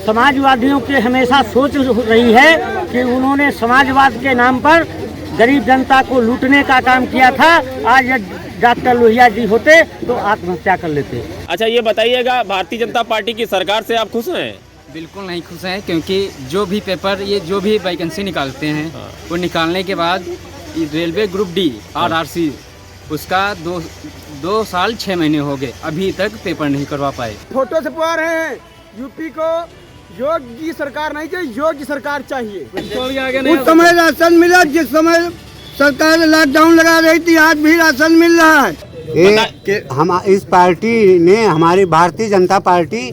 समाजवादियों की हमेशा सोच रही है कि उन्होंने समाजवाद के नाम पर गरीब जनता को लूटने का काम किया था। आज डॉक्टर लोहिया जी होते तो आत्महत्या कर लेते। अच्छा ये बताइएगा, भारतीय जनता पार्टी की सरकार से आप खुश हैं? बिल्कुल नहीं खुश हैं, क्योंकि जो भी पेपर ये जो भी वैकेंसी निकालते हैं वो निकालने के बाद रेलवे ग्रुप डी RRC उसका दो साल 6 महीने हो गए, अभी तक पेपर नहीं करवा पाए। फोटो से पुआ रहे हैं यूपी को योगी सरकार नहीं चाहिए, योगी सरकार चाहिए। उस समय राशन मिला, जिस समय सरकार लॉकडाउन लगा रही थी, आज भी राशन मिल रहा है। हम इस पार्टी ने, हमारी भारतीय जनता पार्टी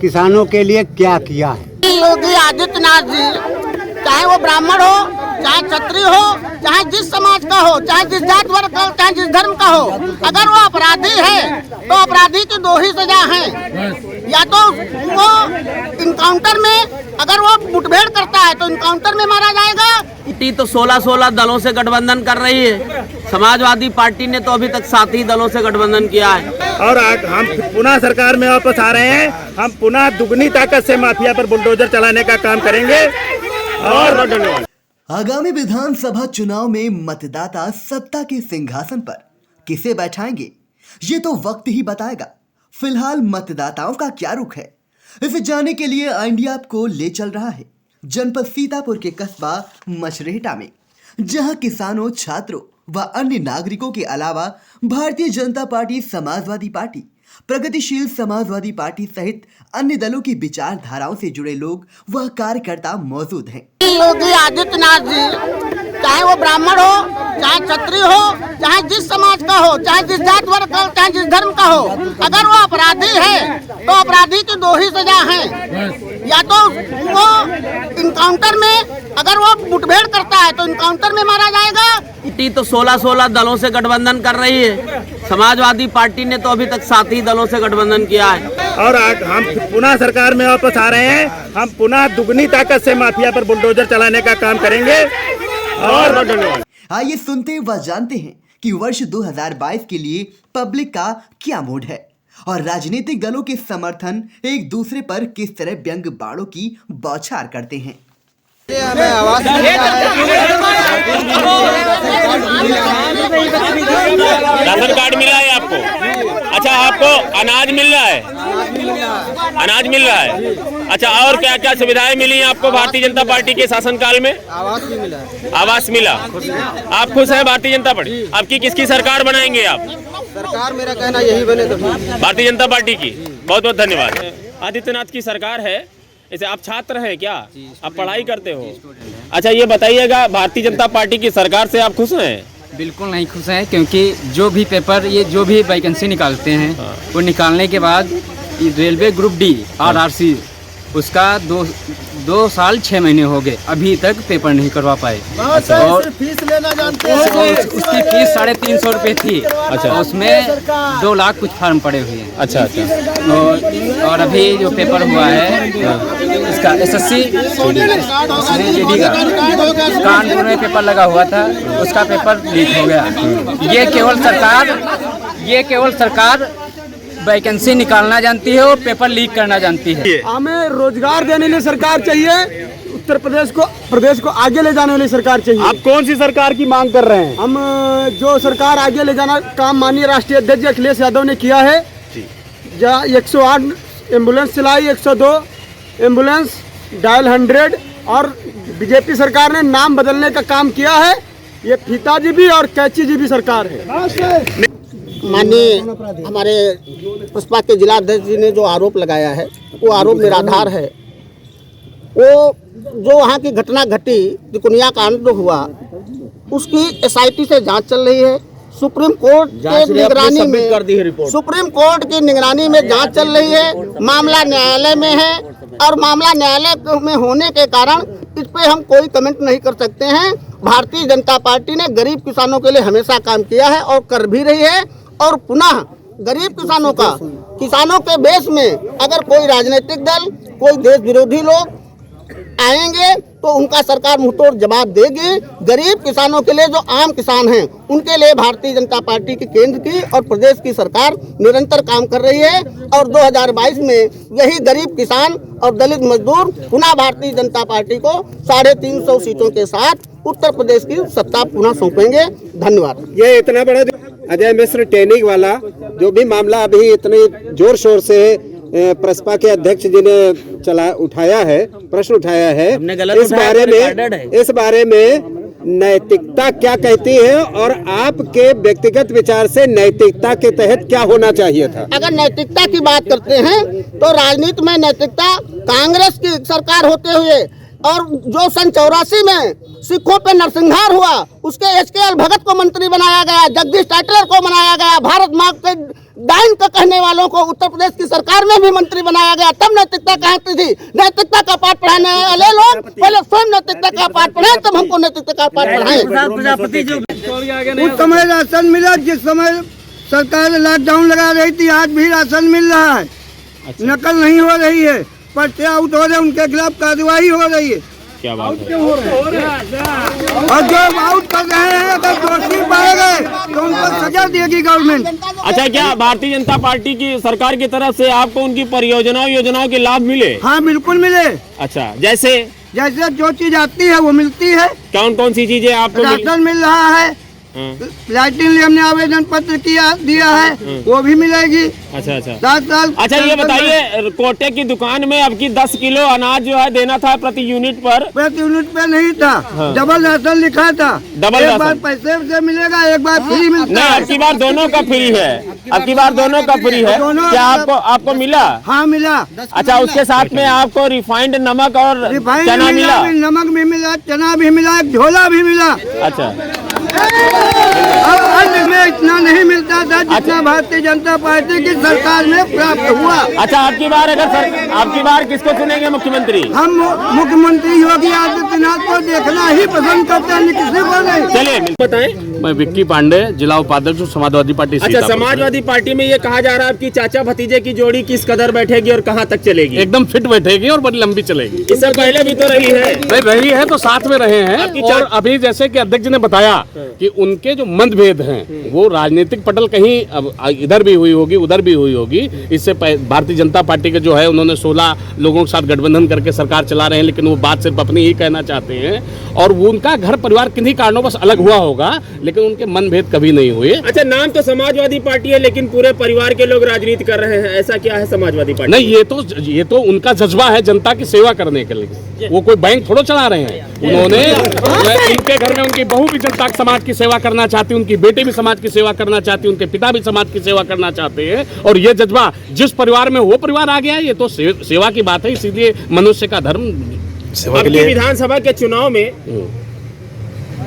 किसानों के लिए क्या किया है? योगी आदित्यनाथ जी, चाहे वो ब्राह्मण हो, चाहे क्षत्रिय हो, चाहे जिस समाज का हो, चाहे जिस जात वर्ग का हो, चाहे जिस धर्म का हो, अगर वो अपराधी है तो अपराधी की 2 ही सजा है। या तो वो इनकाउंटर में, अगर वो मुठभेड़ करता है तो इनकाउंटर में मारा जाएगा। तो 16 दलों से गठबंधन कर रही है। समाजवादी पार्टी ने तो अभी तक 7 ही दलों से गठबंधन किया है। और हम पुनः सरकार में वापस आ रहे हैं। हम पुनः दुगनी ताकत से माफिया पर बुलडोजर चलाने का काम करेंगे। और धन्यवाद। आगामी विधानसभा चुनाव में मतदाता सत्ता के सिंहासन पर किसे बैठाएंगे, ये तो वक्त ही बताएगा। फिलहाल मतदाताओं का क्या रुख है, इसे जानने के लिए इंडिया आपको ले चल रहा है जनपद सीतापुर के कस्बा मछरेहटा में, जहां किसानों, छात्रों व अन्य नागरिकों के अलावा भारतीय जनता पार्टी, समाजवादी पार्टी, प्रगतिशील समाजवादी पार्टी सहित अन्य दलों की विचारधाराओं से जुड़े लोग व कार्यकर्ता मौजूद हैं। योगी आदित्यनाथ जी, चाहे वो ब्राह्मण हो, चाहे क्षत्रिय हो, चाहे जिस समाज का हो, चाहे जिस जात वर्ग का हो, चाहे जिस धर्म का हो, अगर वो अपराधी है तो अपराधी की 2 ही सजा है। या तो वो इनकाउंटर में, अगर वो मुठभेड़ करता है तो इनकाउंटर में मारा जाएगा। तो 16 दलों से गठबंधन कर रही है। समाजवादी पार्टी ने तो अभी तक 7 ही दलों से गठबंधन किया है। और हम पुनः सरकार में वापस आ रहे हैं। हम पुनः दुगनी ताकत से माफिया पर बुलडोजर चलाने का काम करेंगे। और धन्यवाद। आइए सुनते व जानते हैं कि वर्ष 2022 के लिए पब्लिक का क्या मूड है और राजनीतिक दलों के समर्थन एक दूसरे पर किस तरह व्यंग बाणों की बौछार करते हैं। राशन कार्ड मिला है आपको? अच्छा, आपको अनाज मिल रहा है? अनाज मिल रहा है। अच्छा, और क्या क्या सुविधाएं मिली आपको भारतीय जनता पार्टी के शासनकाल में? आवास भी मिला है। आवास मिला। आप खुश हैं भारतीय जनता पार्टी? आपकी किसकी सरकार बनाएंगे आप? सरकार, मेरा कहना यही बने तो ठीक। भारतीय जनता पार्टी की। बहुत बहुत धन्यवाद। आदित्यनाथ की सरकार है। ऐसे आप छात्र हैं क्या? आप पढ़ाई करते हो? अच्छा ये बताइएगा, भारतीय जनता पार्टी की सरकार से आप खुश हैं? बिल्कुल नहीं खुश हैं, क्योंकि जो भी पेपर ये जो भी वैकेंसी निकालते हैं वो निकालने के बाद रेलवे ग्रुप डी RRC उसका 2 साल 6 महीने हो गए, अभी तक पेपर नहीं करवा पाए। और फीस लेना जानते हैं। उसकी फीस 350 रुपये थी। अच्छा, उसमें 2 लाख कुछ फॉर्म पड़े हुए हैं। अच्छा अच्छा। और अभी जो पेपर हुआ है इसका SSC GD का कानपुर में पेपर लगा हुआ था, उसका पेपर लीक हो गया। ये केवल सरकार वैकेंसी निकालना जानती है और पेपर लीक करना जानती है। हमें रोजगार देने लिए सरकार चाहिए, उत्तर प्रदेश को आगे ले जाने वाली सरकार चाहिए। आप कौन सी सरकार की मांग कर रहे हैं? हम जो सरकार आगे ले जाना काम माननीय राष्ट्रीय अध्यक्ष अखिलेश यादव ने किया है, जहाँ 108 एम्बुलेंस चलाई, 102 एम्बुलेंस, डायल 100, और बीजेपी सरकार ने नाम बदलने का काम किया है। ये फीता जी भी और कैची जी भी सरकार है। माननीय हमारे पुष्पा के जिला अध्यक्ष जी ने जो आरोप लगाया है वो आरोप निराधार है। वो जो वहाँ की घटना घटी, तिकोनिया कांड जो हुआ, उसकी SIT से जांच चल रही है। सुप्रीम कोर्ट के निगरानी में जांच चल रही है। मामला न्यायालय में है और मामला न्यायालय में होने के कारण इस पे हम कोई कमेंट नहीं कर सकते हैं। भारतीय जनता पार्टी ने गरीब किसानों के लिए हमेशा काम किया है और कर भी रही है। और पुनः गरीब किसानों के बेस में अगर कोई राजनीतिक दल, कोई देश विरोधी लोग आएंगे तो उनका सरकार मुंहतोड़ जवाब देगी। गरीब किसानों के लिए, जो आम किसान हैं, उनके लिए भारतीय जनता पार्टी की केंद्र की और प्रदेश की सरकार निरंतर काम कर रही है और 2022 में यही गरीब किसान और दलित मजदूर पुनः भारतीय जनता पार्टी को 350 सीटों के साथ उत्तर प्रदेश की सत्ता पुनः सौंपेंगे। धन्यवाद। ये इतना बड़ा अजय मिश्र ट्रेनिंग वाला जो भी मामला अभी इतने जोर शोर से प्रसपा के अध्यक्ष जी ने उठाया है, प्रश्न उठाया है, इस बारे में नैतिकता क्या कहती है और आपके व्यक्तिगत विचार से नैतिकता के तहत क्या होना चाहिए था? अगर नैतिकता की बात करते हैं तो राजनीति में नैतिकता कांग्रेस की सरकार होते हुए और जो सन 84 में सिखों पे नरसंहार हुआ उसके HKL भगत को मंत्री बनाया गया, जगदीश टाइटलर को बनाया गया, भारत माँ के डाइन का कहने वालों को उत्तर प्रदेश की सरकार में भी मंत्री बनाया गया। तब नैतिकता कहती थी। नैतिकता का पाठ पढ़ाने वाले लोग पहले स्वयं नैतिकता का पाठ पढ़ाए, तब हमको नैतिकता का पाठ पढ़ाए। उस समय राशन मिला जिस समय सरकार लॉकडाउन लगा रही थी, आज भी राशन मिल रहा है। नकल नहीं हो रही है, पर्चे आउट हो रहे, उनके खिलाफ कार्रवाई हो रही है। क्या बात है? और जो आउट कर रहे हैं अगर दोषी पाए गए तो उनको सजा देगी गवर्नमेंट। अच्छा, क्या भारतीय जनता पार्टी की सरकार की तरफ से आपको उनकी परियोजनाओं योजनाओं के लाभ मिले? हाँ बिल्कुल मिले। अच्छा, जैसे जो चीज आती है वो मिलती है। कौन कौन सी चीजें आपको राशन मिल रहा है, लाइटिंग हमने आवेदन पत्र दिया है, वो भी मिलेगी। अच्छा 7 साल। अच्छा, ये बताइए, कोटे की दुकान में अब की 10 किलो अनाज जो है देना था प्रति यूनिट पर नहीं था। डबल राशन लिखा था। डबल एक राशन। बार पैसे से मिलेगा, एक बार फ्री मिलता नहीं, है। अब की बार दोनों का फ्री है। अब की बार दोनों का फ्री है। क्या आपको मिला? हाँ मिला। अच्छा, उसके साथ में आपको रिफाइंड नमक और रिफाइंड चना मिला? नमक भी मिला, चना भी मिला, एक झोला भी मिला। अच्छा, अब अन्य में इतना नहीं मिलता था जितना भारतीय जनता पार्टी की सरकार में प्राप्त हुआ। अच्छा, आपकी बार किसको चुनेंगे मुख्यमंत्री? हम मुख्यमंत्री योगी आदित्यनाथ को देखना ही पसंद करते हैं, किसी को नहीं। चलिए बताएं। मैं विक्की पांडे, जिला उपाध्यक्ष समाजवादी पार्टी। अच्छा, समाजवादी पार्टी में ये कहा जा रहा है आपकी चाचा भतीजे की जोड़ी किस कदर बैठेगी और कहाँ तक चलेगी? एकदम फिट बैठेगी और बड़ी लंबी चलेगी। इससे पहले भी तो रही है। नहीं रही है तो साथ में रहे हैं। और अभी जैसे कि अध्यक्ष ने बताया कि उनके जो मतभेद हैं वो राजनीतिक पटल कहीं अब इधर भी हुई होगी, उधर भी हुई होगी। इससे भारतीय जनता पार्टी के जो है उन्होंने 16 लोगों के साथ गठबंधन करके सरकार चला रहे हैं, लेकिन वो बात सिर्फ अपनी ही कहना चाहते हैं और वो उनका घर परिवार किन्हीं कारणों बस अलग हुआ होगा, लेकिन उनके मनभेद कभी नहीं हुए। अच्छा, नाम तो समाजवादी पार्टी है लेकिन पूरे परिवार के लोग राजनीति कर रहे हैं, ऐसा क्या है समाजवादी पार्टी? नहीं, ये तो उनका जज्बा है जनता की सेवा करने के लिए। वो कोई बैंक थोड़ा चला रहे हैं। उन्होंने उनके घर में उनकी बहू भी जनता समाज की सेवा करना चाहती, उनकी बेटी भी समाज की सेवा करना चाहती, उनके पिता भी समाज की सेवा करना चाहते हैं और ये जज्बा जिस परिवार में वो परिवार आ गया है, ये तो सेवा की बात है। इसीलिए मनुष्य का धर्म सेवा के लिए। विधानसभा के चुनाव में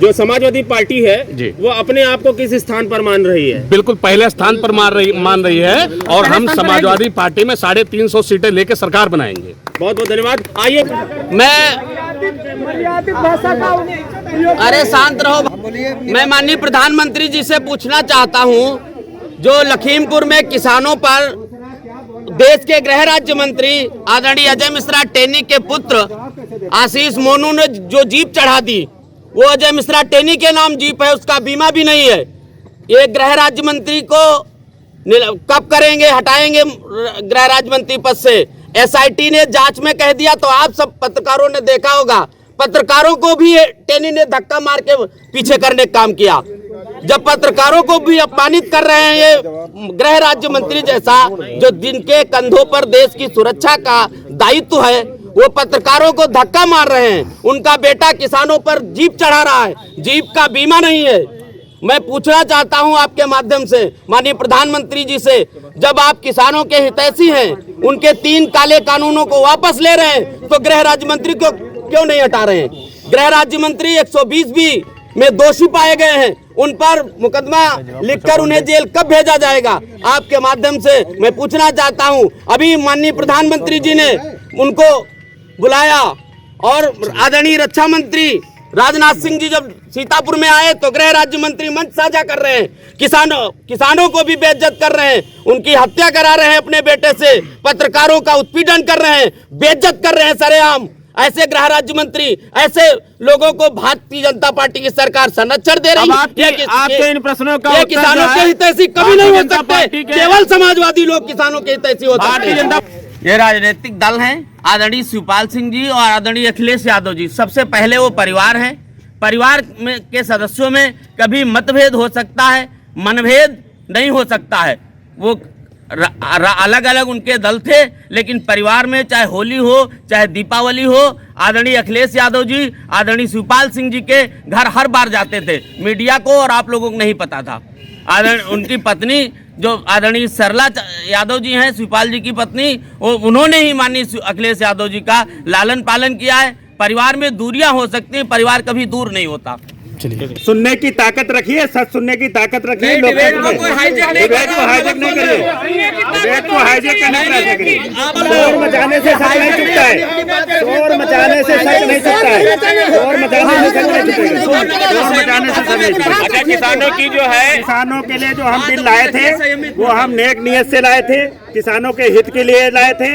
जो समाजवादी पार्टी है वो अपने आप को किस स्थान पर मान रही है? बिल्कुल पहले स्थान पर मान रही है और हम समाजवादी पार्टी में 350 सीटें लेकर सरकार बनाएंगे। बहुत बहुत धन्यवाद। आइए, अरे शांत रहो। मैं माननीय प्रधानमंत्री जी से पूछना चाहता हूं, जो लखीमपुर में किसानों पर देश के गृह राज्य मंत्री आदरणीय अजय मिश्रा टेनी के पुत्र आशीष मोनू ने जो जीप चढ़ा दी, वो अजय मिश्रा टेनी के नाम जीप है, उसका बीमा भी नहीं है। ये गृह राज्य मंत्री को कब करेंगे, हटाएंगे गृह राज्य मंत्री पद से? SIT ने जांच में कह दिया तो आप सब पत्रकारों ने देखा होगा, पत्रकारों को भी टेनी ने धक्का मार के पीछे करने का काम किया। जब पत्रकारों को भी अपमानित कर रहे हैं ये गृह राज्य मंत्री जैसा, जो जिनके कंधों पर देश की सुरक्षा का दायित्व है, वो पत्रकारों को धक्का मार रहे हैं। उनका बेटा किसानों पर जीप चढ़ा रहा है, जीप का बीमा नहीं है। मैं पूछना चाहता हूं आपके माध्यम से माननीय प्रधानमंत्री जी से, जब आप किसानों के हितैषी हैं, उनके 3 काले कानूनों को वापस ले रहे हैं तो गृह राज्य मंत्री को क्यों नहीं हटा रहे हैं? गृह राज्य मंत्री 120B में दोषी पाए गए हैं, उन पर मुकदमा लिखकर उन्हें जेल कब भेजा जाएगा? आपके माध्यम से मैं पूछना चाहता हूं। अभी माननीय प्रधानमंत्री जी ने उनको बुलाया और आदरणीय रक्षा मंत्री राजनाथ सिंह जी जब सीतापुर में आए तो गृह राज्य मंत्री मंच साझा कर रहे हैं, किसानों को भी बेइज्जत कर रहे हैं, उनकी हत्या करा रहे हैं अपने बेटे से, पत्रकारों का उत्पीड़न कर रहे हैं, बेइज्जत कर रहे हैं सरेआम। ऐसे गृह राज्य मंत्री, ऐसे लोगों को भारतीय जनता पार्टी की सरकार संरक्षण दे रही है। आपके इन प्रश्नों का ये किसानों के हितैषी कभी नहीं हो सकते, केवल समाजवादी लोग किसानों के हितैषी हो सकते हैं। ये राजनीतिक दल हैं, आदरणीय शिवपाल सिंह जी और आदरणीय अखिलेश यादव जी। सबसे पहले वो परिवार है, परिवार में के सदस्यों में कभी मतभेद हो सकता है, मनभेद नहीं हो सकता है। वो अलग अलग उनके दल थे, लेकिन परिवार में चाहे होली हो चाहे दीपावली हो, आदरणीय अखिलेश यादव जी, आदरणीय शिवपाल सिंह जी के घर हर बार जाते थे। मीडिया को और आप लोगों को नहीं पता था। उनकी पत्नी जो आदरणीय सरला यादव जी हैं, शिवपाल जी की पत्नी, उन्होंने ही माननीय अखिलेश यादव जी का लालन पालन किया है। परिवार में दूरियां हो सकती हैं, परिवार कभी दूर नहीं होता। सुनने की ताकत रखिए, सच सुनने की ताकत रखिए। डिबेट को हाईजैक नहीं करिए, डिबेट को हाईजैक करने करिए। शोर मचाने से सच नहीं चुकता है, शोर मचाने से सच नहीं चुकता है, शोर मचाने से सच नहीं चुकेगा, शोर मचाने से सच नहीं चुकेगा। अच्छा, किसानों की जो है, किसानों के लिए जो हम बिल लाए थे वो हम नेक नियत से लाए थे, किसानों के हित के लिए लाए थे।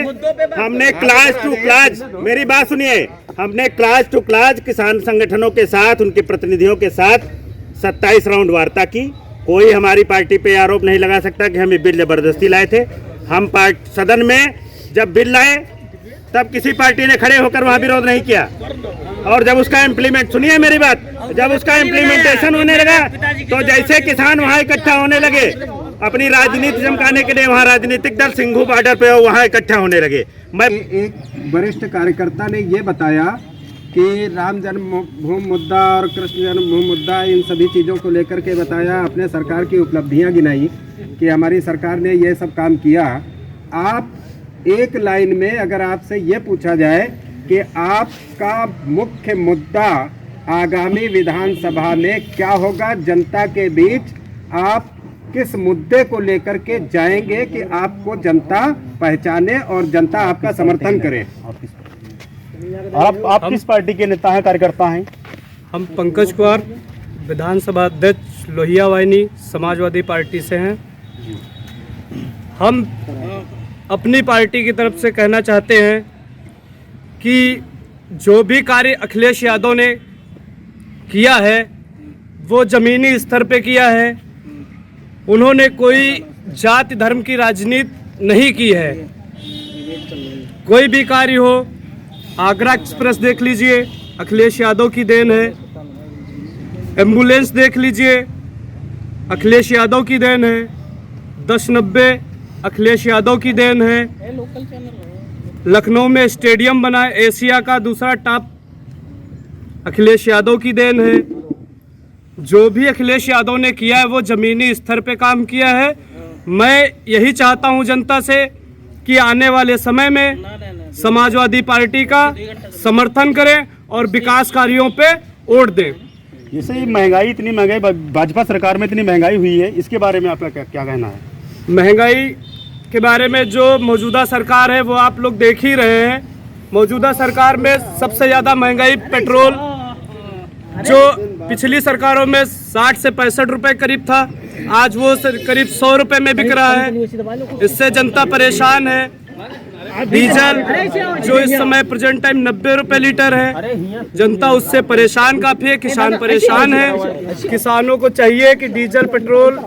हमने क्लास टू क्लास, मेरी बात सुनिए, हमने क्लास टू क्लास किसान संगठनों के साथ, उनके प्रतिनिधियों के साथ 27 राउंड वार्ता की। कोई हमारी पार्टी पे आरोप नहीं लगा सकता कि हम ये बिल जबरदस्ती लाए थे। हम सदन में जब बिल लाए तब किसी पार्टी ने खड़े होकर वहाँ विरोध नहीं किया, और जब उसका इम्प्लीमेंट, सुनिए मेरी बात, जब उसका इम्प्लीमेंटेशन होने लगा तो जैसे किसान वहाँ इकट्ठा होने लगे अपनी राजनीति चमकाने के लिए, वहाँ राजनीतिक दल सिंघू बॉर्डर पे वहाँ इकट्ठा होने लगे। मैं एक वरिष्ठ कार्यकर्ता ने ये बताया कि राम जन्मभूमि मुद्दा और कृष्ण जन्मभूमि मुद्दा, इन सभी चीज़ों को लेकर के बताया, अपने सरकार की उपलब्धियां गिनाई कि हमारी सरकार ने ये सब काम किया। आप एक लाइन में अगर आपसे ये पूछा जाए कि आपका मुख्य मुद्दा आगामी विधानसभा में क्या होगा, जनता के बीच आप किस मुद्दे को लेकर के जाएंगे कि आपको जनता पहचाने और जनता आपका समर्थन करे? आप किस पार्टी के नेता हैं, कार्यकर्ता हैं? हम पंकज कुमार, विधानसभा अध्यक्ष लोहिया वाहिनी, समाजवादी पार्टी से हैं। हम अपनी पार्टी की तरफ से कहना चाहते हैं कि जो भी कार्य अखिलेश यादव ने किया है वो ज़मीनी स्तर पे किया है। उन्होंने कोई जाति धर्म की राजनीति नहीं की है। कोई भी कार्य हो, आगरा एक्सप्रेस देख लीजिए, अखिलेश यादव की देन है। एम्बुलेंस देख लीजिए, अखिलेश यादव की देन है। 1090 अखिलेश यादव की देन है। लखनऊ में स्टेडियम बना है, एशिया का दूसरा टॉप, अखिलेश यादव की देन है। जो भी अखिलेश यादव ने किया है वो ज़मीनी स्तर पे काम किया है। मैं यही चाहता हूं जनता से कि आने वाले समय में समाजवादी पार्टी का समर्थन करें और विकास कार्यों पे वोट दें। जैसे महंगाई, इतनी महंगाई भाजपा सरकार में इतनी महंगाई हुई है, इसके बारे में आपका क्या कहना है? महंगाई के बारे में जो मौजूदा सरकार है वो आप लोग देख ही रहे हैं। मौजूदा सरकार में सबसे ज़्यादा महंगाई पेट्रोल, जो पिछली सरकारों में 60 से 65 रुपए करीब था, आज वो करीब 100 रुपए में बिक रहा है। इससे जनता परेशान है। डीजल जो इस समय प्रेजेंट टाइम 90 रुपए लीटर है, जनता उससे परेशान काफी है, किसान परेशान है। किसानों को चाहिए कि डीजल पेट्रोल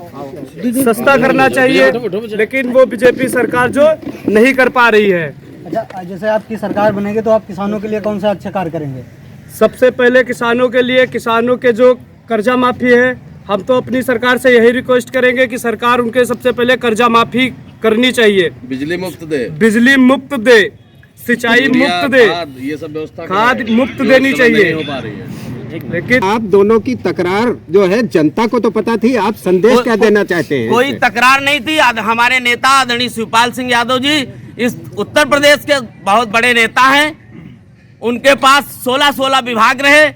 सस्ता करना चाहिए, लेकिन वो बीजेपी सरकार जो नहीं कर पा रही है। अच्छा, जैसे आपकी सरकार बनेगी तो आप किसानों के लिए कौन सा अच्छा कार्य करेंगे? सबसे पहले किसानों के लिए, किसानों के जो कर्जा माफी है, हम तो अपनी सरकार से यही रिक्वेस्ट करेंगे कि सरकार उनके सबसे पहले कर्जा माफी करनी चाहिए। बिजली मुफ्त दे, बिजली मुफ्त दे, सिंचाई मुफ्त दे, ये सब व्यवस्था खाद मुफ्त देनी चाहिए। लेकिन आप दोनों की तकरार जो है जनता को तो पता थी, आप संदेश क्या देना चाहते हैं? कोई तकरार नहीं थी। हमारे नेता आदरणीय शिवपाल सिंह यादव जी इस उत्तर प्रदेश के बहुत बड़े नेता हैं। उनके पास 16 विभाग रहे।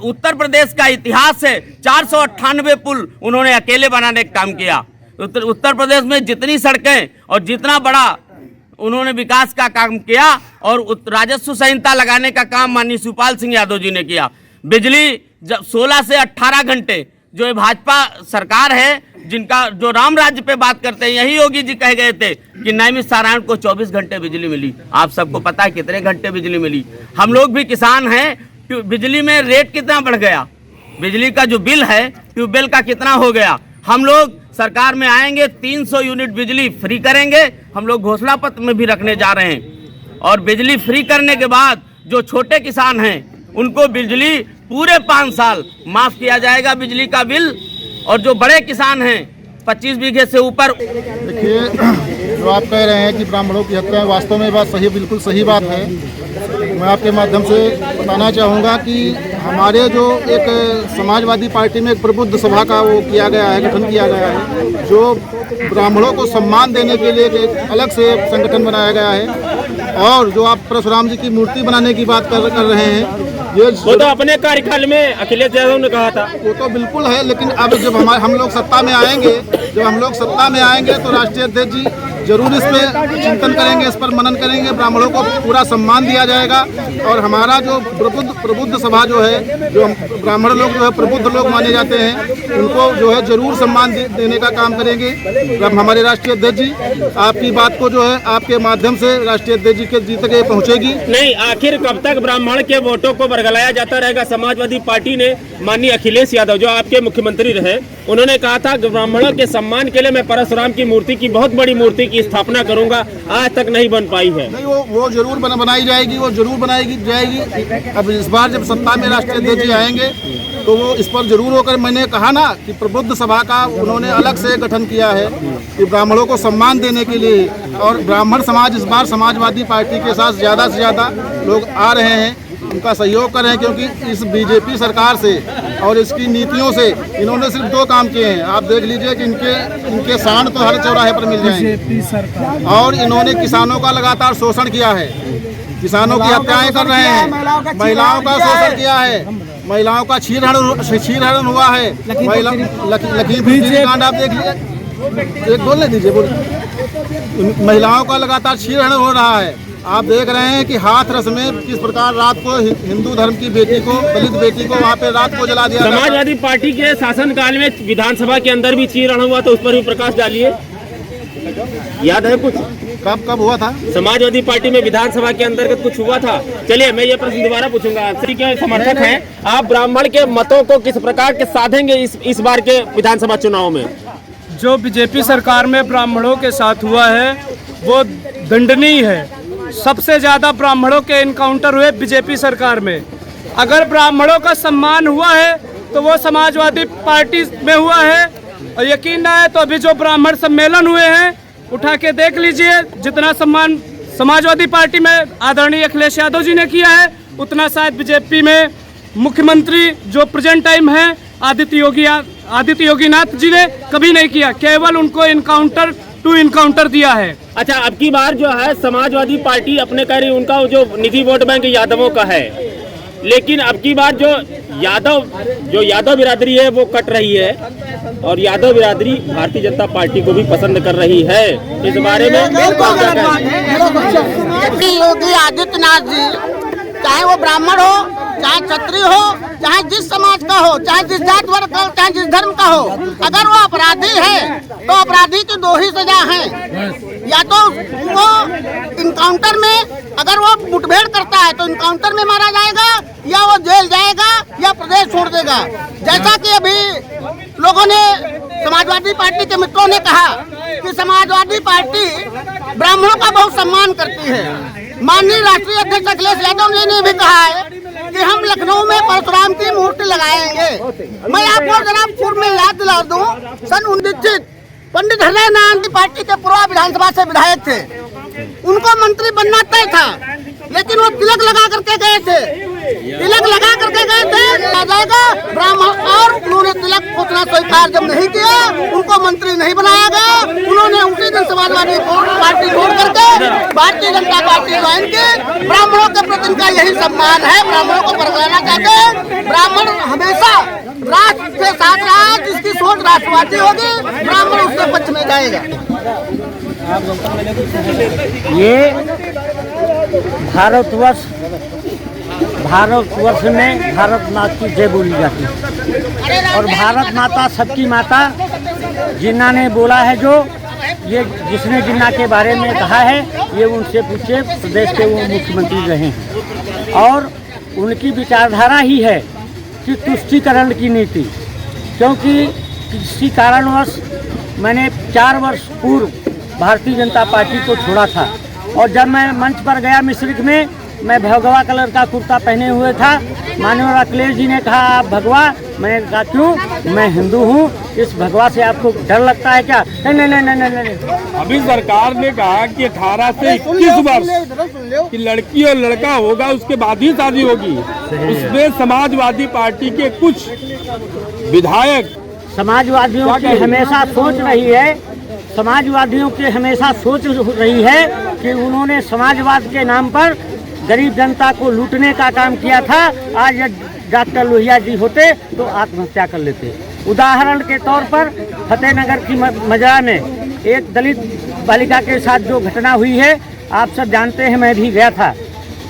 उत्तर प्रदेश का इतिहास है, 498 पुल उन्होंने अकेले बनाने का काम किया। उत्तर प्रदेश में जितनी सड़कें और जितना बड़ा उन्होंने विकास का काम किया, और राजस्व संहिता लगाने का काम माननीय शिवपाल सिंह यादव जी ने किया। बिजली 16 से 18 घंटे जो भाजपा सरकार है, जिनका जो राम राज्य पे बात करते हैं, यही योगी जी कह गए थे कि नैमिषारण्य को 24 घंटे बिजली मिली। आप सबको पता है कितने घंटे बिजली मिली। हम लोग भी किसान हैं, बिजली में रेट कितना बढ़ गया, बिजली का जो बिल है ट्यूबवेल का कितना हो गया। हम लोग सरकार में आएंगे 300 यूनिट बिजली फ्री करेंगे, हम लोग घोषणा पत्र में भी रखने जा रहे हैं। और बिजली फ्री करने के बाद जो छोटे किसान हैं उनको बिजली पूरे 5 साल माफ किया जाएगा बिजली का बिल। और जो बड़े किसान हैं 25 बीघे से ऊपर। देखिए, जो आप कह रहे हैं कि ब्राह्मणों की हत्या, वास्तव में बात सही, बिल्कुल सही बात है। मैं आपके माध्यम से बताना चाहूँगा कि हमारे जो एक समाजवादी पार्टी में एक प्रबुद्ध सभा का वो किया गया है, गठन किया गया है, जो ब्राह्मणों को सम्मान देने के लिए एक अलग से संगठन बनाया गया है। और जो आप परशुराम जी की मूर्ति बनाने की बात कर रहे हैं, ये वो तो अपने कार्यकाल में अखिलेश यादव ने कहा था। वो तो बिल्कुल है, लेकिन अब जब हम लोग सत्ता में आएंगे, तो राष्ट्रीय अध्यक्ष जी जरूर इस पर चिंतन करेंगे, इस पर मनन करेंगे, ब्राह्मणों को पूरा सम्मान दिया जाएगा। और हमारा जो प्रबुद्ध सभा जो है, जो ब्राह्मण लोग जो है प्रबुद्ध लोग माने जाते हैं, उनको जो है जरूर सम्मान देने का काम करेंगे। अब हमारे राष्ट्रीय अध्यक्ष जी, आपकी बात को जो है आपके माध्यम से राष्ट्रीय अध्यक्ष जी के जी तक ये पहुँचेगी। नहीं, आखिर कब तक ब्राह्मण के वोटों को बरगलाया जाता रहेगा? समाजवादी पार्टी ने माननीय अखिलेश यादव जो आपके मुख्यमंत्री रहे, उन्होंने कहा था कि ब्राह्मणों के सम्मान के लिए मैं परशुराम की मूर्ति की, बहुत बड़ी मूर्ति की स्थापना करूंगा। आज तक नहीं बन पाई है। नहीं, वो जरूर बनाई जाएगी, वो जरूर बनाई जाएगी। अब इस बार जब सत्ता में राष्ट्रीय अध्यक्ष जी आएंगे तो वो इस पर जरूर होकर, मैंने कहा ना कि प्रबुद्ध सभा का उन्होंने अलग से गठन किया है कि ब्राह्मणों को सम्मान देने के लिए। और ब्राह्मण समाज इस बार समाजवादी पार्टी के साथ ज़्यादा से ज़्यादा लोग आ रहे हैं, उनका सहयोग कर रहे हैं, क्योंकि इस बीजेपी सरकार से और इसकी नीतियों से इन्होंने सिर्फ 2 काम किए हैं। आप देख लीजिए कि इनके सांड तो हर चौराहे पर मिल जाएंगे। और इन्होंने किसानों का लगातार शोषण किया है, किसानों की हत्याएं कर रहे हैं, महिलाओं का शोषण किया है, महिलाओं का छीरहरण हुआ है। लखीमपुर कांड आप देख लीजिए, एक बोलने दीजिए, महिलाओं का लगातार छीरहरण हो रहा है। आप देख रहे हैं कि हाथरस में किस प्रकार रात को हिंदू धर्म की बेटी को, दलित बेटी को वहाँ पे रात को जला दिया। समाजवादी पार्टी के शासनकाल में विधानसभा के अंदर भी छीरहरण हुआ, तो उस पर भी प्रकाश डालिए। याद है कुछ? कब हुआ था? समाजवादी पार्टी में विधानसभा के अंतर्गत कुछ हुआ था? चलिए, मैं ये प्रश्न दोबारा पूछूंगा। श्री के समर्थक हैं आप, ब्राह्मण के मतों को किस प्रकार के साधेंगे इस बार के विधानसभा चुनाव में? जो बीजेपी सरकार में ब्राह्मणों के साथ हुआ है वो दंडनीय है। सबसे ज्यादा ब्राह्मणों के इनकाउंटर हुए बीजेपी सरकार में। अगर ब्राह्मणों का सम्मान हुआ है तो वो समाजवादी पार्टी में हुआ है। और यकीन ना है तो अभी जो ब्राह्मण सम्मेलन हुए हैं, उठा के देख लीजिए, जितना सम्मान समाजवादी पार्टी में आदरणीय अखिलेश यादव जी ने किया है, उतना शायद बीजेपी में मुख्यमंत्री जो प्रेजेंट टाइम है आदित्य योगीनाथ जी ने कभी नहीं किया। केवल उनको इनकाउंटर दिया है। अच्छा, अब की बार जो है समाजवादी पार्टी अपने कह रही, उनका जो निधि वोट बैंक यादवों का है, लेकिन अब की बार जो यादव बिरादरी है वो कट रही है और यादव बिरादरी भारतीय जनता पार्टी को भी पसंद कर रही है। इस बारे में योगी आदित्यनाथ जी, चाहे वो ब्राह्मण हो, चाहे क्षत्रिय हो, चाहे जिस समाज का हो, चाहे जिस जात वर्ग का हो, चाहे जिस धर्म का हो, अगर वो अपराधी है तो अपराधी की 2 ही सजा है। या तो वो इनकाउंटर में, अगर वो मुठभेड़ करता है तो इनकाउंटर में मारा जाएगा, या वो जेल जाएगा, या प्रदेश छोड़ देगा। जैसा कि अभी लोगों ने, समाजवादी पार्टी के मित्रों ने कहा कि समाजवादी पार्टी ब्राह्मणों का बहुत सम्मान करती है। माननीय राष्ट्रीय अध्यक्ष अखिलेश यादव जी ने भी कहा है कि हम लखनऊ में परशुराम की मूर्ति लगाएंगे। मैं आपको जरा पूर्व में याद दिला दूं, सन 19 पंडित हृदय नारायण की पार्टी के पूर्व विधानसभा से विधायक थे, उनको मंत्री बनना तय था, लेकिन वो तिलक लगा करके गए थे, आ जाएगा ब्राह्मण, और उन्होंने तिलक उतना स्वीकार जब नहीं किया, उनको मंत्री नहीं बनाया गया। उन्होंने उसी दिन समाजवादी पार्टी छोड़ करके भारतीय जनता पार्टी ज्वाइन की। ब्राह्मणों के प्रति इनका यही सम्मान है, ब्राह्मणों को बरकराना चाहते हैं। ब्राह्मण हमेशा राष्ट्र के साथ रहा है, जिसकी सोच राष्ट्रवादी होगी, ब्राह्मण उसके पक्ष में जाएगा। ये भारतवर्ष में भारत माता की जय बोली जाती है, और भारत माता सबकी माता, जिन्ना ने बोला है जो ये जिसने जिन्ना के बारे में कहा है ये उनसे पूछे, प्रदेश के वो मुख्यमंत्री रहे हैं और उनकी विचारधारा ही है कि तुष्टीकरण की नीति। क्योंकि किसी कारणवश मैंने 4 वर्ष पूर्व भारतीय जनता पार्टी को छोड़ा था और जब मैं मंच पर गया मिश्रिक में, मैं भगवा कलर का कुर्ता पहने हुए था। माननीय अखिलेश जी ने कहा आप भगवा, मैंने कहा क्यों, मैं हिंदू हूँ, इस भगवा से आपको डर लगता है क्या? नहीं नहीं नहीं नहीं नहीं। अभी सरकार ने कहा कि 18 से 21 वर्ष की लड़की और लड़का होगा उसके बाद ही शादी होगी। उसमें समाजवादी पार्टी के कुछ विधायक समाजवादियों की हमेशा सोच रही है, समाजवादियों की हमेशा सोच रही है कि उन्होंने समाजवाद के नाम पर गरीब जनता को लूटने का काम किया था। आज डॉक्टर लोहिया जी होते तो आत्महत्या कर लेते। उदाहरण के तौर पर फतेहनगर की मजरा में एक दलित बालिका के साथ जो घटना हुई है आप सब जानते हैं, मैं भी गया था।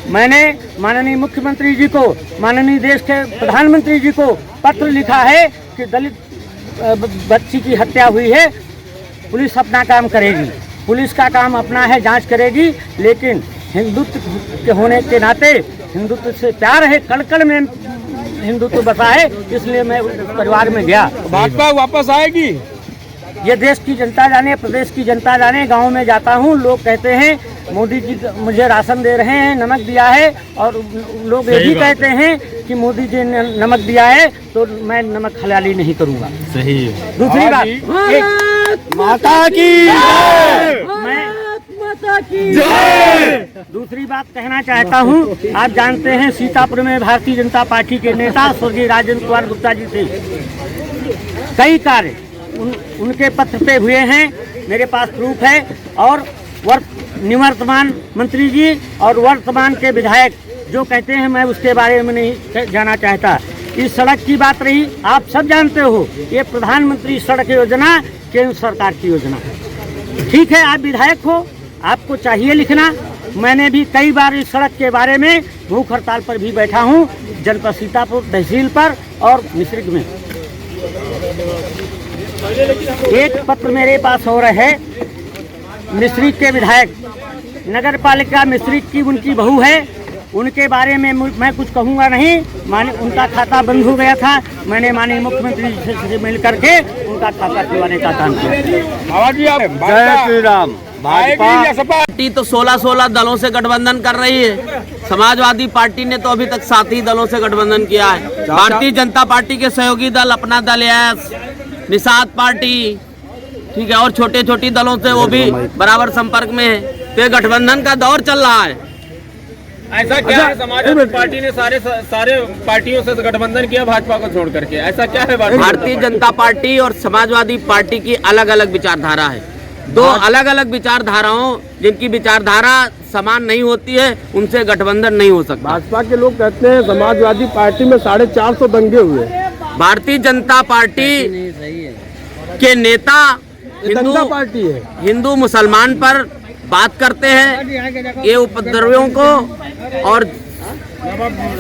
मैंने माननीय मुख्यमंत्री जी को, माननीय देश के प्रधानमंत्री जी को पत्र लिखा है कि दलित बच्ची की हत्या हुई है, पुलिस अपना काम करेगी, पुलिस का काम अपना है, जांच करेगी, लेकिन हिंदुत्व के होने के नाते हिंदुत्व से प्यार है, कड़ में हिंदुत्व बसा है, इसलिए मैं परिवार में गया। भाजपा वापस आएगी? ये देश की जनता जाने, प्रदेश की जनता जाने। गांव में जाता हूँ, लोग कहते हैं मोदी जी मुझे राशन दे रहे हैं, नमक दिया है, और लोग ये भी कहते हैं कि मोदी जी ने नमक दिया है तो मैं नमक हलाली नहीं करूँगा। सही है। दूसरी बात, माता की दूसरी बात कहना चाहता हूँ, आप जानते हैं सीतापुर में भारतीय जनता पार्टी के नेता स्वर्गीय राजेंद्र कुमार गुप्ता जी थे। कई कार्य उनके पत्र पे हुए हैं, मेरे पास प्रूफ है। और निवर्तमान मंत्री जी और वर्तमान के विधायक जो कहते हैं, मैं उसके बारे में नहीं जाना चाहता। इस सड़क की बात रही, आप सब जानते हो ये प्रधानमंत्री सड़क योजना केंद्र सरकार की योजना है। ठीक है, आप विधायक हो, आपको चाहिए लिखना। मैंने भी कई बार इस सड़क के बारे में भूख हड़ताल पर भी बैठा हूँ, जनपद सीतापुर तहसील पर और मिश्रिक में। एक पत्र मेरे पास और है, मिश्रिक के विधायक, नगर पालिका मिश्रिक की उनकी बहू है, उनके बारे में मैं कुछ कहूँगा नहीं। उनका खाता बंद हो गया था, मैंने माननीय मुख्यमंत्री से मिल करके उनका खाता खुलवाने का काम किया। जय श्री राम। भाजपा पार्टी तो 16 दलों से गठबंधन कर रही है। समाजवादी पार्टी ने तो अभी तक 7 ही दलों से गठबंधन किया है। भारतीय जनता पार्टी के सहयोगी दल, अपना दल है, निषाद पार्टी, ठीक है, और छोटे छोटे दलों से वो भी बराबर संपर्क में है। तो गठबंधन का दौर चल रहा है। ऐसा क्या है, समाजवादी पार्टी ने सारे पार्टियों से गठबंधन किया भाजपा को छोड़ करके? ऐसा क्या है? भारतीय जनता पार्टी और समाजवादी पार्टी की अलग अलग विचारधारा है। दो अलग अलग विचारधाराओं, जिनकी विचारधारा समान नहीं होती है, उनसे गठबंधन नहीं हो सकता। भाजपा के लोग कहते हैं समाजवादी पार्टी में 450 दंगे हुए। भारतीय जनता पार्टी के नेता हिंदू मुसलमान पर बात करते हैं, ये उपद्रवियों को और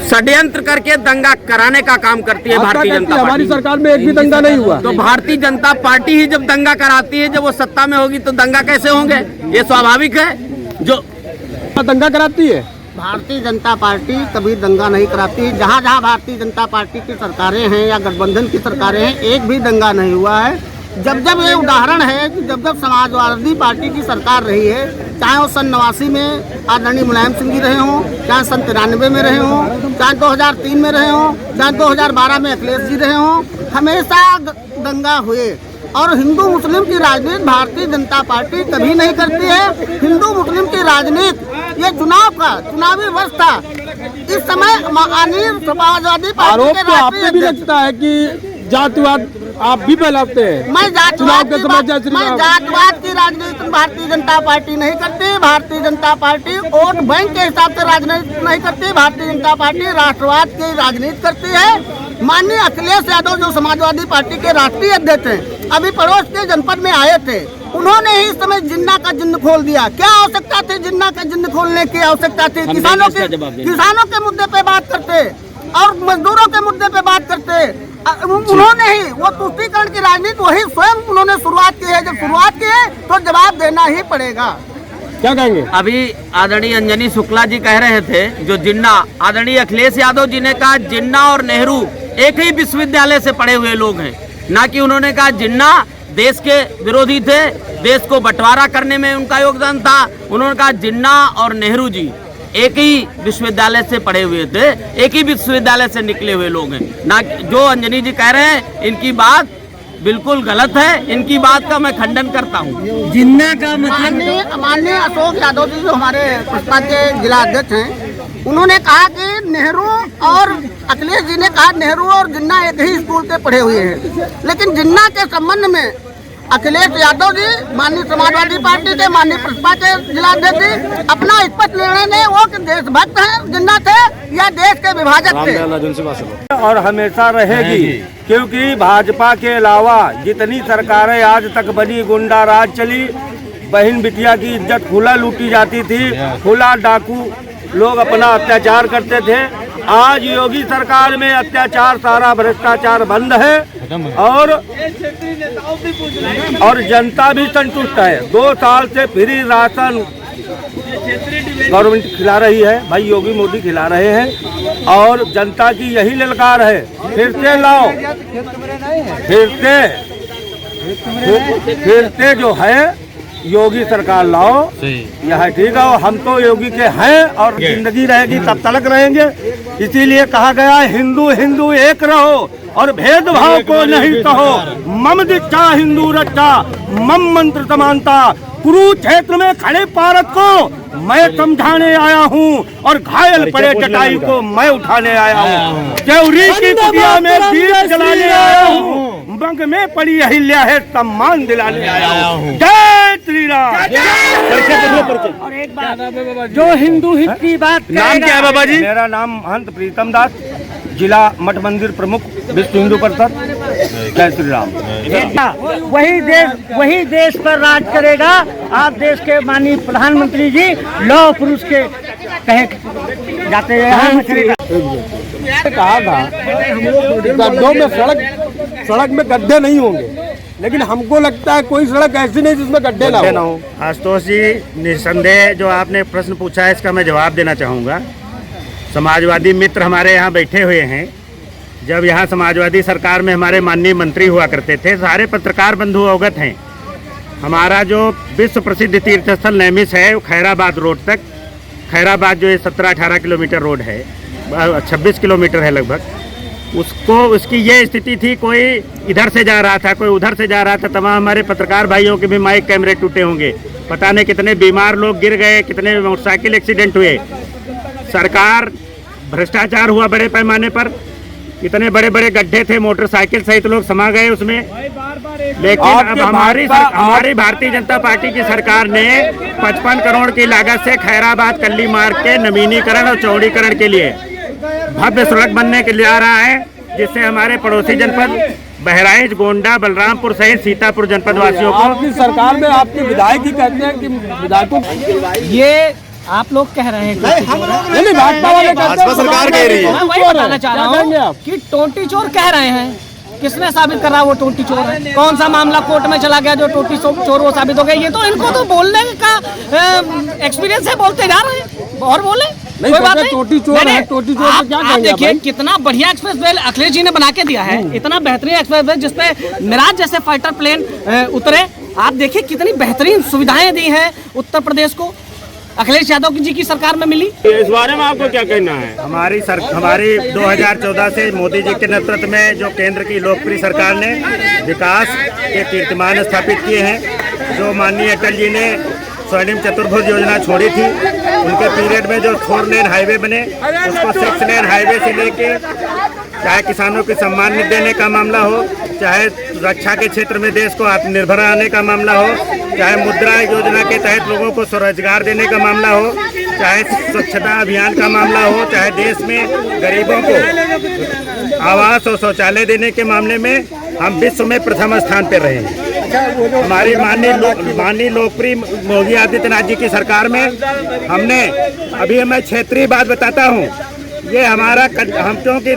षड्यंत्र करके दंगा कराने का काम करती है भारतीय जनता पार्टी। हमारी सरकार में एक भी दंगा नहीं हुआ। तो भारतीय जनता पार्टी ही जब दंगा कराती है, जब वो सत्ता में होगी तो दंगा कैसे होंगे? ये स्वाभाविक है। जो दंगा कराती है भारतीय जनता पार्टी कभी दंगा नहीं कराती। जहाँ जहाँ भारतीय जनता पार्टी की सरकारें हैं या गठबंधन की सरकारें हैं, एक भी दंगा नहीं हुआ है। जब जब ये उदाहरण है कि जब जब समाजवादी पार्टी की सरकार रही है, चाहे वो सन 89 में आदरणीय मुलायम सिंह जी रहे हों, चाहे सन 93 में रहे हों, चाहे 2003 में रहे हों, चाहे 2012 में अखिलेश जी रहे हों, हमेशा दंगा हुए। और हिंदू मुस्लिम की राजनीति भारतीय जनता पार्टी कभी नहीं करती है। हिंदू मुस्लिम की राजनीति, ये चुनावी वर्ष था, इस समय समाजवादी पार्टी के आपको भी लगता है कि जातिवाद आप भी फैलाते हैं? मैं जातवाद की राजनीति भारतीय जनता पार्टी नहीं करती। Bharatiya Janata party vote bank के हिसाब से राजनीति नहीं करती। भारतीय जनता पार्टी राष्ट्रवाद की राजनीति करती है। माननीय अखिलेश यादव जो समाजवादी पार्टी के राष्ट्रीय अध्यक्ष हैं, अभी पड़ोस के जनपद में आए थे, उन्होंने ही इस समय जिन्ना का जिन्न खोल दिया। क्या आवश्यकता थी जिन्ना का जिन्न खोलने की? आवश्यकता थी किसानों के मुद्दे पे बात करते। और मजदूरों के मुद्दे पे बात करते। उन्होंने ही वो तुष्टीकरण की राजनीति वही स्वयं उन्होंने शुरुआत की है। जब शुरुआत की है तो जवाब देना ही पड़ेगा। क्या कहेंगे? अभी आदरणीय अंजनी शुक्ला जी कह रहे थे, जो जिन्ना, आदरणीय अखिलेश यादव जी ने कहा जिन्ना और नेहरू एक ही विश्वविद्यालय से पढ़े हुए लोग हैं, ना कि उन्होंने कहा जिन्ना देश के विरोधी थे, देश को बंटवारा करने में उनका योगदान था। उन्होंने कहा जिन्ना और नेहरू जी एक ही विश्वविद्यालय से पढ़े हुए थे, एक ही विश्वविद्यालय से निकले हुए लोग हैं। ना जो अंजनी जी कह रहे हैं इनकी बात बिल्कुल गलत है, इनकी बात का मैं खंडन करता हूँ। जिन्ना का मतलब माननीय अशोक यादव जी जो हमारे बसपा के जिला अध्यक्ष हैं, उन्होंने कहा कि नेहरू और अखिलेश जी ने कहा नेहरू और जिन्ना एक ही स्कूल के पढ़े हुए हैं। लेकिन जिन्ना के संबंध में अखिलेश यादव जी माननीय समाजवादी पार्टी के, माननीय बसपा के जिला अध्यक्ष जी अपना स्पष्ट निर्णय ने वो कि देशभक्त हैं जिन्ना थे या देश के विभाजक थे, और हमेशा रहेगी। क्योंकि भाजपा के अलावा जितनी सरकारें आज तक बनी, गुंडा राज चली, बहन बिटिया की इज्जत खुला लूटी जाती थी, खुला डाकू लोग अपना अत्याचार करते थे। आज योगी सरकार में अत्याचार, सारा भ्रष्टाचार बंद है और जनता भी संतुष्ट है। 2 साल से फ्री राशन गवर्नमेंट खिला रही है, भाई योगी मोदी खिला रहे हैं, और जनता की यही ललकार है, फिर से लाओ, फिर से जो है योगी सरकार लाओ, यह ठीक है। हम तो योगी के हैं और जिंदगी रहेगी तब तक रहेंगे। इसीलिए कहा गया हिंदू हिंदू एक रहो और भेदभाव को नहीं कहो। मम दीक्षा हिंदू रक्षा, मम मंत्र समानता। कुरुक्षेत्र में खड़े पारक को मैं समझाने आया हूँ और घायल पड़े चटाई को मैं उठाने आया हूँ। चौरी की कुटिया में दीप जलाने आया हूँ, बंग में पड़ी अहिल्या है सम्मान दिलाने आया हूँ। जय श्री राम। और एक बात, जो हिंदू हित की बात, नाम क्या है बाबा जी? मेरा नाम महंत प्रीतम दास, जिला मठ मंदिर प्रमुख, विश्व हिंदू परिषद। जय श्री राम। वही देश पर राज करेगा। आप देश के माननीय प्रधानमंत्री जी लौह पुरुष के कहे जाते हैं। कहा था गड्ढों में सड़क में गड्ढे नहीं होंगे, लेकिन हमको लगता है कोई सड़क ऐसी नहीं जिसमें गड्ढे ना हो। आशुतोष जी, निस्संदेह जो आपने प्रश्न पूछा है इसका मैं जवाब देना चाहूँगा। समाजवादी मित्र हमारे यहाँ बैठे हुए हैं। जब यहाँ समाजवादी सरकार में हमारे माननीय मंत्री हुआ करते थे, सारे पत्रकार बंधु अवगत हैं। हमारा जो विश्व प्रसिद्ध तीर्थ स्थल नैमिष है, वो खैराबाद रोड तक, खैराबाद जो 17-18 किलोमीटर रोड है, 26 किलोमीटर है लगभग, उसकी ये स्थिति थी, कोई इधर से जा रहा था, कोई उधर से जा रहा था। तमाम हमारे पत्रकार भाइयों के भी माइक कैमरे टूटे होंगे, पता नहीं कितने बीमार लोग गिर गए, कितने मोटरसाइकिल एक्सीडेंट हुए। सरकार, भ्रष्टाचार हुआ बड़े पैमाने पर, इतने बड़े बड़े गड्ढे थे, मोटरसाइकिल सहित लोग समा गए उसमें। लेकिन अब हमारी भारतीय जनता पार्टी की सरकार ने 55 करोड़ की लागत से खैराबाद कल्ली मार्ग के नवीनीकरण और चौड़ीकरण के लिए भव्य सड़क बनने के लिए आ रहा है, जिससे हमारे पड़ोसी जनपद बहराइच, गोंडा, बलरामपुर सहित सीतापुर जनपद वासियों को। आपकी सरकार में आपके विधायक ही कहते हैं कि विधायकों, ये आप लोग कह रहे हैं नहीं, भाजपा वाले भाजपा सरकार कह रही है। मैं वही बताना चाह रहा हूँ कि टोटी चोर कह रहे हैं। किसने साबित कर रहा है वो टोटी चोर है? कौन सा मामला कोर्ट में चला गया जो टोटी चोर वो साबित हो गया? ये तो इनको तो बोलने का एक्सपीरियंस है, बोलते जा रहे हैं और बोले कोई बात नहीं। टोटी चोर है, टोटी चोर आप देखिए कितना बढ़िया एक्सप्रेस वे अखिलेश जी ने बना के दिया है, इतना बेहतरीन एक्सप्रेस वे जिसपे मिराज जैसे फाइटर प्लेन उतरे। आप देखिए कितनी बेहतरीन सुविधाएं दी है उत्तर प्रदेश को, अखिलेश यादव जी की सरकार में मिली। इस बारे में आपको क्या कहना है? हमारी 2014 से मोदी जी के नेतृत्व में जो केंद्र की लोकप्रिय सरकार ने विकास के कीर्तिमान स्थापित किए हैं, जो माननीय अटल जी ने स्वर्णिम चतुर्भुज योजना छोड़ी थी, उनके पीरियड में जो 4 लेन हाईवे बने, उसको 6 लेन हाईवे से लेके चाहे किसानों को सम्मान निधि देने का मामला हो, चाहे रक्षा के क्षेत्र में देश को आत्मनिर्भर बनाने का मामला हो, चाहे मुद्रा योजना के तहत लोगों को स्वरोजगार देने का मामला हो, चाहे स्वच्छता अभियान का मामला हो, चाहे देश में गरीबों को आवास और शौचालय देने के मामले में हम विश्व में प्रथम स्थान पर रहे हैं। हमारी माननीय लोकप्रिय योगी आदित्यनाथ जी की सरकार में हमने, अभी मैं क्षेत्रीय बात बताता हूँ, ये हमारा हम क्योंकि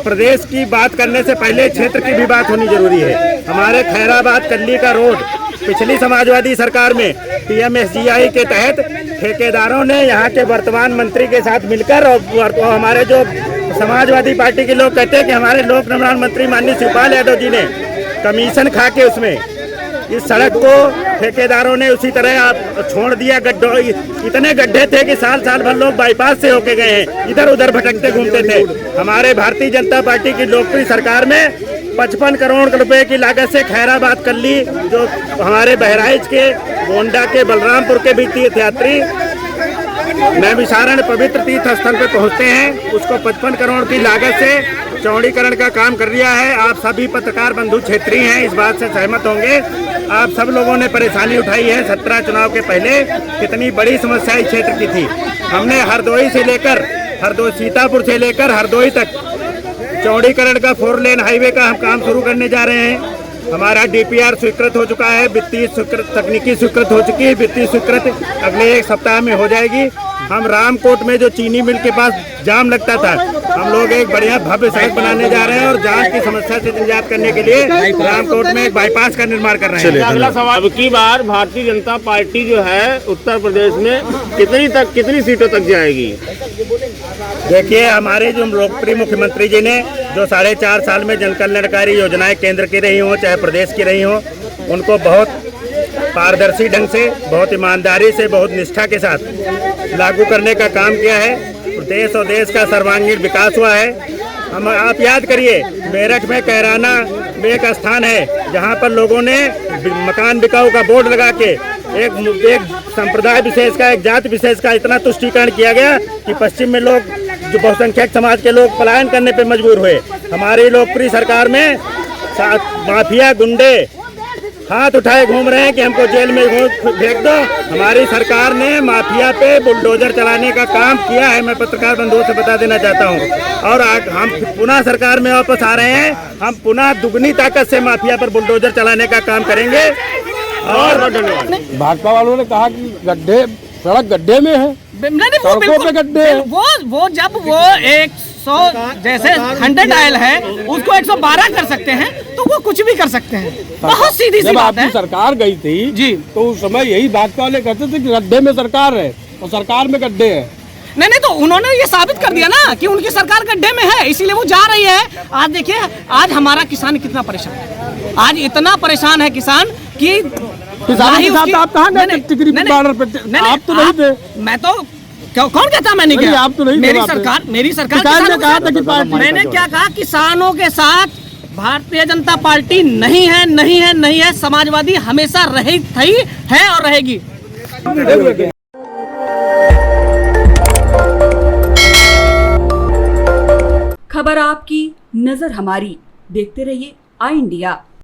प्रदेश की बात करने से पहले क्षेत्र की भी बात होनी जरूरी है। हमारे खैराबाद कल्ली का रोड पिछली समाजवादी सरकार में PMSGI के तहत ठेकेदारों ने यहाँ के वर्तमान मंत्री के साथ मिलकर और हमारे जो समाजवादी पार्टी के लोग कहते हैं कि हमारे लोक निर्माण मंत्री माननीय शिवपाल यादव जी ने कमीशन खा के उसमें इस सड़क को ठेकेदारों ने उसी तरह आप छोड़ दिया। गड्ढों इतने गड्ढे थे कि साल भर लोग बाईपास से होके गए हैं, इधर उधर भटकते घूमते थे। हमारे भारतीय जनता पार्टी की लोकप्रिय सरकार में 55 करोड़ रुपए की लागत से खैराबाद कल्ली जो हमारे बहराइच के गोंडा के बलरामपुर के भी तीर्थयात्री नैमिषारण्य पवित्र तीर्थ स्थल पे पहुंचते हैं, उसको 55 करोड़ की लागत से चौड़ीकरण का काम कर दिया है। आप सभी पत्रकार बंधु क्षेत्रीय हैं, इस बात से सहमत होंगे। आप सब लोगों ने परेशानी उठाई है। 17 चुनाव के पहले कितनी बड़ी समस्या इस क्षेत्र की थी। हमने हरदोई सीतापुर से लेकर हरदोई तक चौड़ीकरण का 4 लेन हाईवे का हम काम शुरू करने जा रहे हैं। हमारा DPR स्वीकृत हो चुका है, वित्तीय स्वीकृत, तकनीकी स्वीकृत हो चुकी है, वित्तीय स्वीकृत अगले 1 सप्ताह में हो जाएगी। हम रामकोट में जो चीनी मिल के पास जाम लगता था, हम लोग एक बढ़िया भव्य सड़क बनाने जा रहे हैं और जाम की समस्या से निजात करने के लिए रामकोट में एक बाईपास का निर्माण कर रहे हैं। अगला सवाल, अब की बार भारतीय जनता पार्टी जो है उत्तर प्रदेश में कितनी सीटों तक जाएगी? देखिए, हमारे जो लोकप्रिय मुख्यमंत्री जी ने जो 4.5 साल में जन कल्याणकारी योजनाएं केंद्र की रही हों चाहे प्रदेश की रही हों, उनको बहुत पारदर्शी ढंग से, बहुत ईमानदारी से, बहुत निष्ठा के साथ लागू करने का काम किया है। देश और देश का सर्वांगीण विकास हुआ है। आप याद करिए, मेरठ में कैराना में एक स्थान है जहां पर लोगों ने मकान बिकाऊ का बोर्ड लगा के एक संप्रदाय विशेष का, एक जाति विशेष का इतना तुष्टीकरण किया गया कि पश्चिम में लोग, जो बहुसंख्यक समाज के लोग पलायन करने पर मजबूर हुए। हमारी लोकप्रिय सरकार में माफिया गुंडे हाथ उठाए घूम रहे हैं कि हमको जेल में फेंक दो। हमारी सरकार ने माफिया पे बुलडोजर चलाने का काम किया है, मैं पत्रकार बंधुओं से बता देना चाहता हूं। और हम पुनः सरकार में वापस आ रहे हैं, हम पुनः दुगनी ताकत से माफिया पर बुलडोजर चलाने का काम करेंगे। और भाजपा वालों ने कहा कि सड़क गड्ढे में है, सड़कों पे गड्ढे हैं। वो जब वो 100 जैसे 100 डायल है उसको 112 कर सकते हैं, तो वो कुछ भी कर सकते हैं। बहुत सीधी सी बात है। आपकी सरकार गई थी जी, तो उस समय यही भाजपा वाले कहते थे कि गड्ढे में सरकार है और सरकार में गड्ढे है। नहीं, तो उन्होंने ये साबित कर दिया ना कि उनकी सरकार गड्ढे में है, इसीलिए वो जा रही है। आज देखिए, आज हमारा किसान कितना परेशान है। आज इतना परेशान है किसान कि किसान के साथ आप कहाँ गए टिकरी बॉर्डर पे? आप तो नहीं थे। मैं तो कौन कहता मैं नहीं गया? आप तो नहीं। मेरी सरकार मैंने क्या कहा? किसानों के साथ भारतीय जनता पार्टी नहीं है। समाजवादी हमेशा रही थी, है और रहेगी। खबर आपकी, नजर हमारी। देखते रहिए आई इंडिया।